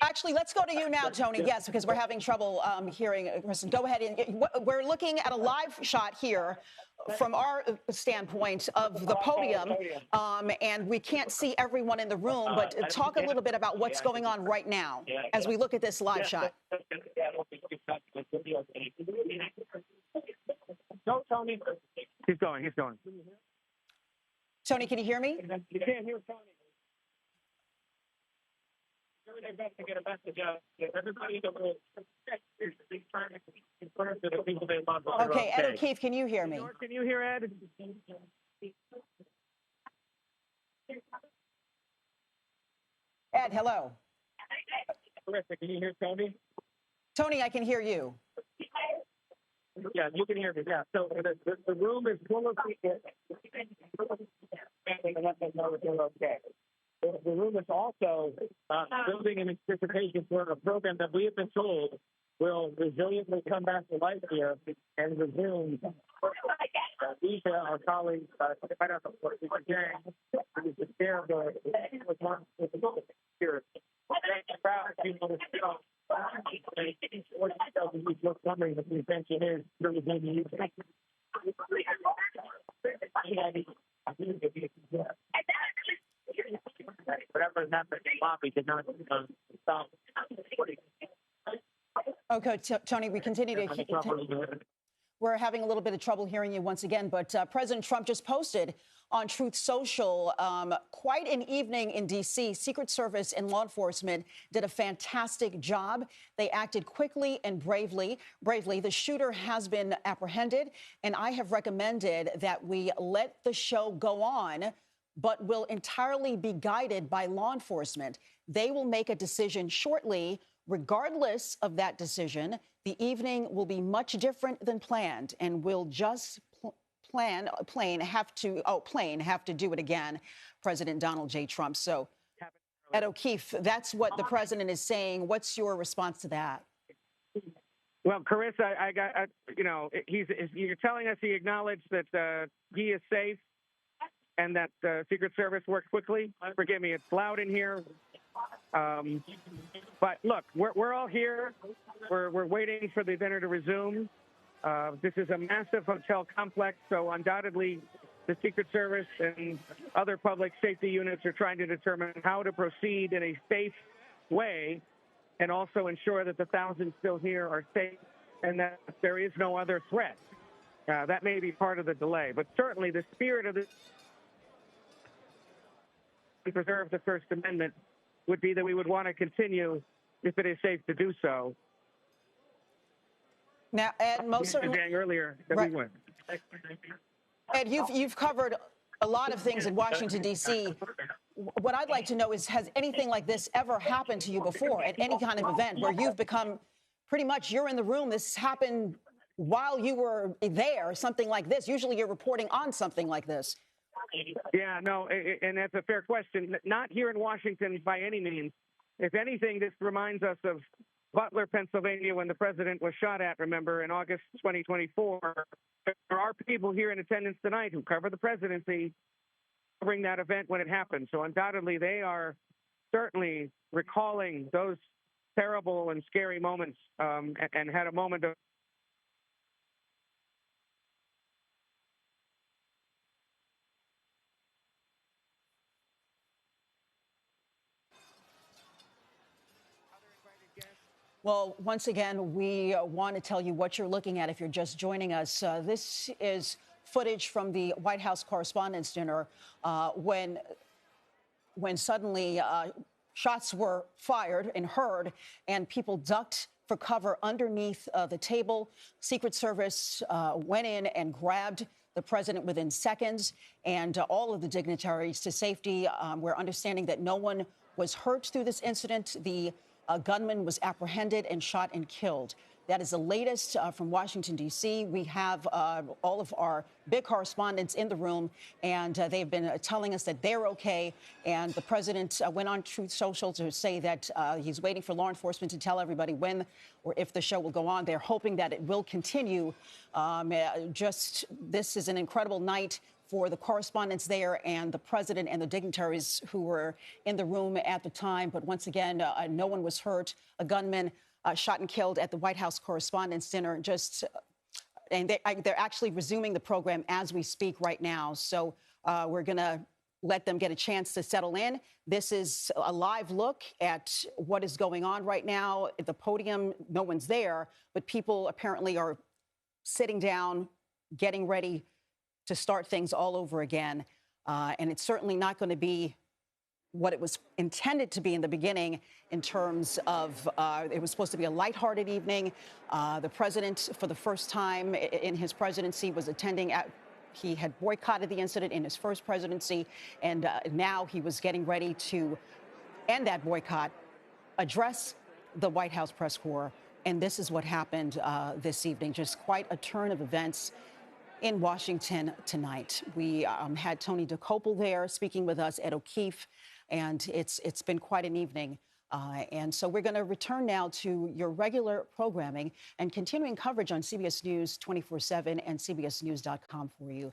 Actually, let's go to you now, Tony. Yes, because we're having trouble hearing Kristen. Go ahead. We're looking at a live shot here from our standpoint of the podium, and we can't see everyone in the room. But talk a little bit about what's going on right now as we look at this live shot. No, Tony. He's going. He's going. Tony, can you hear me? You can't hear Tony. Doing their best to get a message out. Everybody in the room. Okay, Ed O'Keefe, can you hear me? Can you hear Ed? Ed, hello. Terrific. Can you hear Tony? Tony, I can hear you. Yeah, you can hear me. Yeah. So the room is full of people. And let them know that they're okay. The room is also building in anticipation for a program that we have been told will resiliently come back to life here and resume. These are our colleagues, right out of what we were hearing, who's the chair of the here. The convention is whatever happened to Bobby did not stop. Okay, Tony, we continue to. We're having a little bit of trouble hearing you once again, but President Trump just posted on Truth Social quite an evening in D.C. Secret Service and law enforcement did a fantastic job. They acted quickly and bravely. The shooter has been apprehended, and I have recommended that we let the show go on, but will entirely be guided by law enforcement. They will make a decision shortly. Regardless of that decision, the evening will be much different than planned, and we'll just plain have to do it again, President Donald J. Trump. So, Ed O'Keefe, that's what the president is saying. What's your response to that? Well, Carissa, you're telling us he acknowledged that he is safe and that the Secret Service worked quickly. Forgive me, it's loud in here. But look, we're all here. We're waiting for the dinner to resume. This is a massive hotel complex, so undoubtedly the Secret Service and other public safety units are trying to determine how to proceed in a safe way and also ensure that the thousands still here are safe and that there is no other threat. That may be part of the delay, but certainly the spirit of this to preserve the First Amendment would be that we would want to continue if it is safe to do so. Now, Ed, most certainly earlier that right. we went. Ed, you've covered a lot of things in Washington, D.C. What I'd like to know is, has anything like this ever happened to you before at any kind of event where you've become pretty much you're in the room? This happened while you were there, something like this. Usually you're reporting on something like this. Yeah, no, and that's a fair question. Not here in Washington by any means. If anything, this reminds us of Butler, Pennsylvania, when the president was shot at, remember, in August 2024. There are people here in attendance tonight who cover the presidency covering that event when it happened. So undoubtedly, they are certainly recalling those terrible and scary moments and had a moment of Well, once again, we want to tell you what you're looking at if you're just joining us. This is footage from the White House Correspondents Dinner when suddenly shots were fired and heard and people ducked for cover underneath the table. Secret Service went in and grabbed the president within seconds and all of the dignitaries to safety. We're understanding that no one was hurt through this incident. The gunman was apprehended and shot and killed. That is the latest from Washington, D.C. We have all of our big correspondents in the room, and they've been telling us that they're okay. And the president went on Truth Social to say that he's waiting for law enforcement to tell everybody when or if the show will go on. They're hoping that it will continue. This is an incredible night for the correspondents there and the president and the dignitaries who were in the room at the time. But once again, no one was hurt. A gunman shot and killed at the White House Correspondents Dinner. And they're actually resuming the program as we speak right now. So we're going to let them get a chance to settle in. This is a live look at what is going on right now. At the podium, no one's there, but people apparently are sitting down, getting ready to start things all over again. And it's certainly not going to be what it was intended to be in the beginning in terms of it was supposed to be a lighthearted evening. The president, for the first time in his presidency, was attending he had boycotted the incident in his first presidency, and now he was getting ready to end that boycott, address the White House press corps. And this is what happened this evening. Just quite a turn of events in Washington tonight. We had Tony DeCopel there speaking with us, Ed O'Keefe, and it's been quite an evening. And so we're going to return now to your regular programming and continuing coverage on CBS News 24/7 and CBSNews.com for you.